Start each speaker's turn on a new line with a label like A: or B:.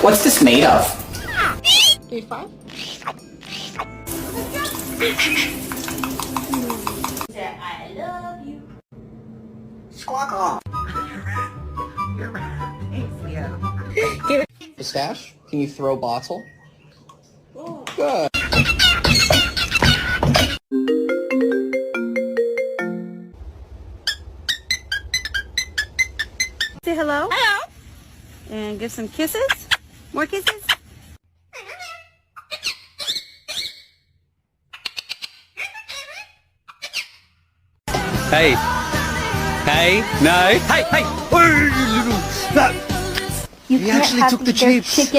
A: What's this made of?
B: A5?
C: I love you.
B: Squawk off.
D: You're right. Thanks, Leo.
A: Pistache, can you throw bottle? Good.
E: Say hello. Hello. And give some kisses. More kisses.
F: Hey. Hey. No. Hey. Hey. Oh, you little.
G: You
F: He
G: can't
F: actually
G: have
F: took the
G: their
F: chips.
G: chicken